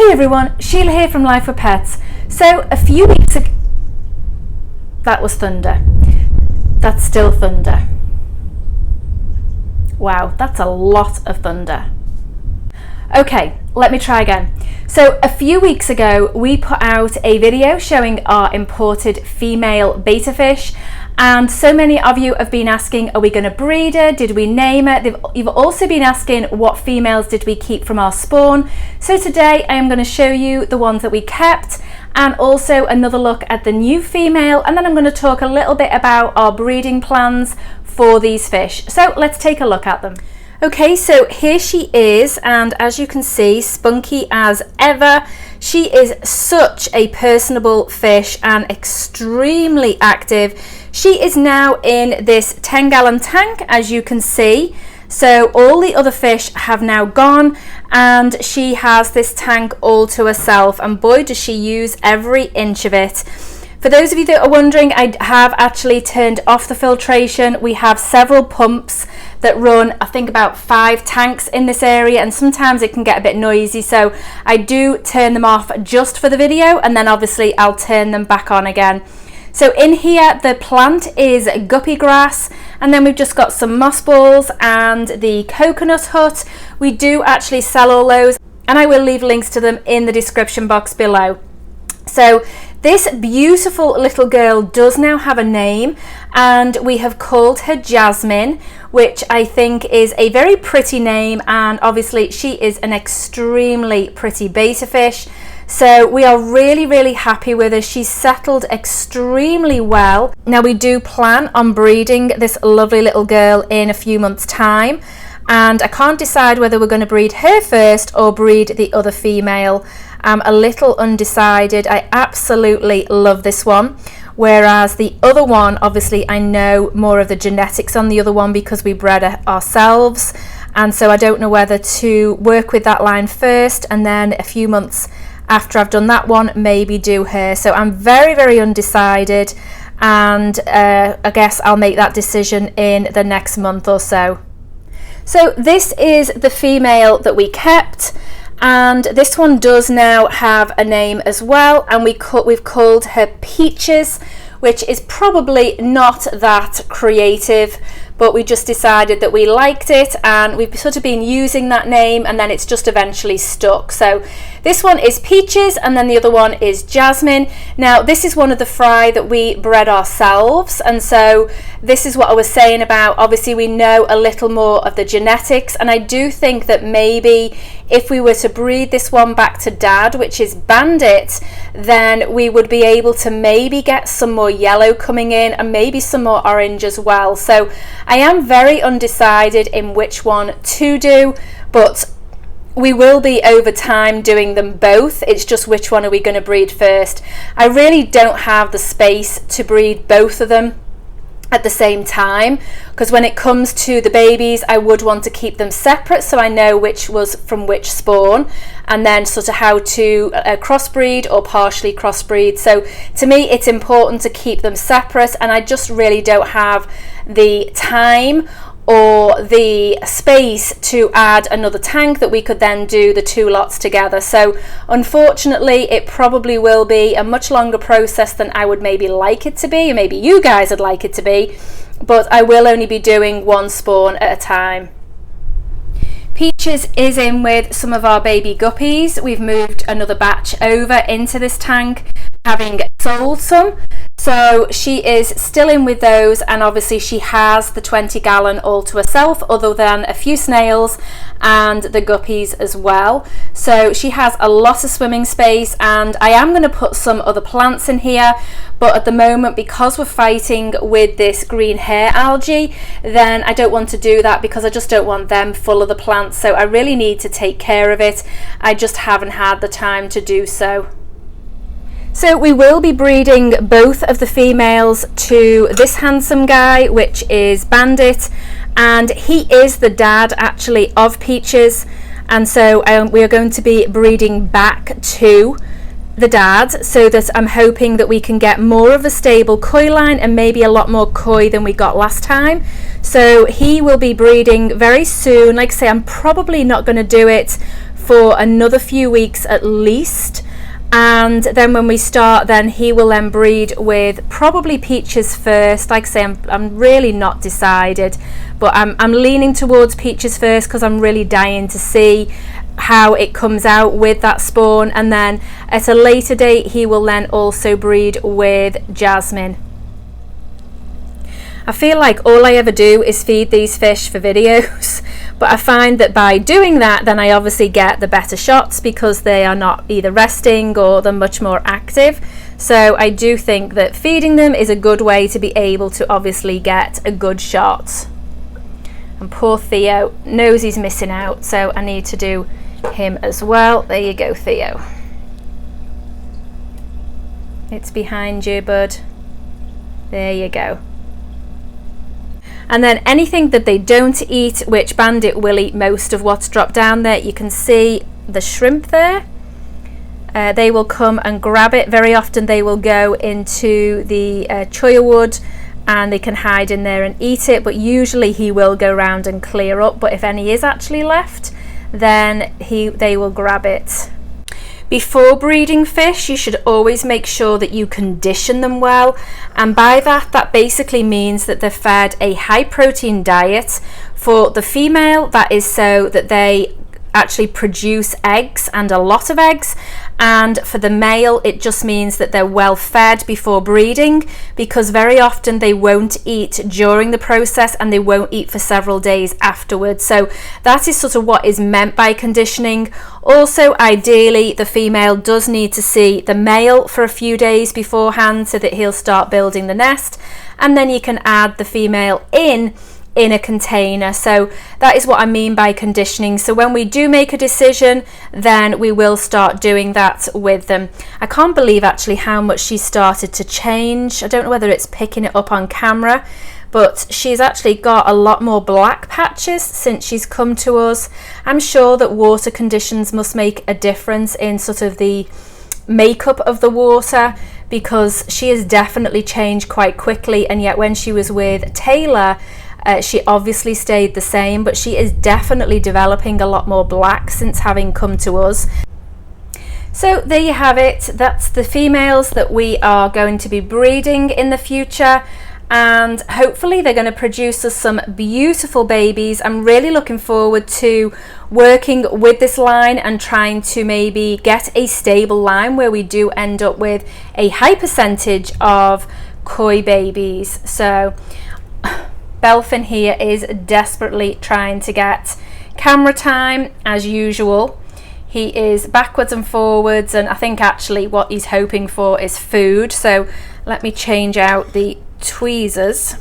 Hey everyone, Sheila here from Life with Pets. So a few weeks ago, that was thunder. That's still thunder. Wow, that's a lot of thunder. Okay, let me try again. So a few weeks ago, we put out a video showing our imported female betta fish, and so many of you have been asking, are we going to breed her? Did we name her? You've also been asking, what females did we keep from our spawn? So today I am going to show you the ones that we kept, and also another look at the new female, and then I'm going to talk a little bit about our breeding plans for these fish. So let's take a look at them. Okay, so here she is, and as you can see, spunky as ever. She is such a personable fish and extremely active. She is now in this 10-gallon tank, as you can see. So all the other fish have now gone, and she has this tank all to herself, and boy does she use every inch of it. For those of you that are wondering, I have actually turned off the filtration. We have several pumps that run, I think, about 5 tanks in this area, and sometimes it can get a bit noisy, so I do turn them off just for the video, and then obviously I'll turn them back on again. So in here, the plant is guppy grass, and then we've just got some moss balls and the coconut hut. We do actually sell all those, and I will leave links to them in the description box below. So this beautiful little girl does now have a name, and we have called her Jasmine, which I think is a very pretty name, and obviously she is an extremely pretty betta fish. So we are really happy with her. She's settled extremely well. Now we do plan on breeding this lovely little girl in a few months' time, and I can't decide whether we're going to breed her first or breed the other female. I'm a little undecided. I absolutely love this one, whereas the other one, obviously I know more of the genetics on the other one because we bred her ourselves, and so I don't know whether to work with that line first and then a few months after I've done that one, maybe do her. So I'm very undecided, and I guess I'll make that decision in the next month or so. So this is the female that we kept, and this one does now have a name as well, and we've called her Peaches, which is probably not that creative, but we just decided that we liked it, and we've sort of been using that name, and then it's just eventually stuck. So this one is Peaches, and then the other one is Jasmine. Now this is one of the fry that we bred ourselves, and so this is what I was saying about, obviously we know a little more of the genetics, and I do think that maybe if we were to breed this one back to dad, which is Bandit, then we would be able to maybe get some more yellow coming in and maybe some more orange as well. So I am very undecided in which one to do, but we will be over time doing them both. It's just which one are we going to breed first. I really don't have the space to breed both of them at the same time, because when it comes to the babies, I would want to keep them separate so I know which was from which spawn, and then sort of how to crossbreed or partially crossbreed. So to me it's important to keep them separate, and I just really don't have the time or the space to add another tank that we could then do the 2 lots together. So unfortunately it probably will be a much longer process than I would maybe like it to be, or maybe you guys would like it to be, but I will only be doing 1 spawn at a time. Peaches is in with some of our baby guppies. We've moved another batch over into this tank, having sold some, so she is still in with those, and obviously she has the 20-gallon all to herself, other than a few snails and the guppies as well. So she has a lot of swimming space, and I am going to put some other plants in here, but at the moment, because we're fighting with this green hair algae, then I don't want to do that because I just don't want them full of the plants. So I really need to take care of it. I just haven't had the time to do so. So we will be breeding both of the females to this handsome guy, which is Bandit, and he is the dad actually of Peaches, and so we are going to be breeding back to the dad, so that I'm hoping that we can get more of a stable koi line and maybe a lot more koi than we got last time. So he will be breeding very soon. Like I say, I'm probably not going to do it for another few weeks at least. And then when we start, then he will then breed with probably Peaches first. Like I say, I'm really not decided, but I'm leaning towards Peaches first because I'm really dying to see how it comes out with that spawn. And then at a later date, he will then also breed with Jasmine. I feel like all I ever do is feed these fish for videos, but I find that by doing that, then I obviously get the better shots because they are not either resting or they're much more active. So I do think that feeding them is a good way to be able to obviously get a good shot. And poor Theo knows he's missing out, so I need to do him as well. There you go, Theo. It's behind you, bud. There you go. And then anything that they don't eat, which Bandit will eat most of what's dropped down there. You can see the shrimp there. They will come and grab it. Very often they will go into the choya wood and they can hide in there and eat it, but usually he will go around and clear up. But if any is actually left, then they will grab it. Before breeding fish, you should always make sure that you condition them well, and by that basically means that they're fed a high protein diet. For the female, that is so that they actually produce eggs, and a lot of eggs, and for the male it just means that they're well fed before breeding, because very often they won't eat during the process and they won't eat for several days afterwards. So that is sort of what is meant by conditioning. Also, ideally the female does need to see the male for a few days beforehand so that he'll start building the nest, and then you can add the female in a container. So that is what I mean by conditioning. So when we do make a decision, then we will start doing that with them. I can't believe actually how much she started to change. I don't know whether it's picking it up on camera, but she's actually got a lot more black patches since she's come to us. I'm sure that water conditions must make a difference in sort of the makeup of the water, because she has definitely changed quite quickly, and yet when she was with Taylor, she obviously stayed the same, but she is definitely developing a lot more black since having come to us. So there you have it. That's the females that we are going to be breeding in the future, and hopefully they're going to produce us some beautiful babies. I'm really looking forward to working with this line and trying to maybe get a stable line where we do end up with a high percentage of koi babies. So Belfin here is desperately trying to get camera time as usual. He is backwards and forwards, and I think actually what he's hoping for is food. So let me change out the tweezers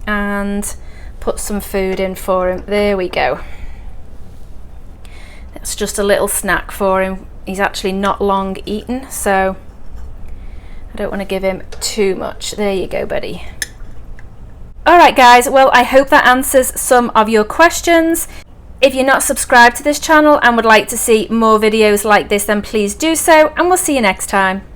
and put some food in for him. There we go. That's just a little snack for him. He's actually not long eaten, so I don't want to give him too much. There you go, buddy. Alright guys, well I hope that answers some of your questions. If you're not subscribed to this channel and would like to see more videos like this, then please do so, and we'll see you next time.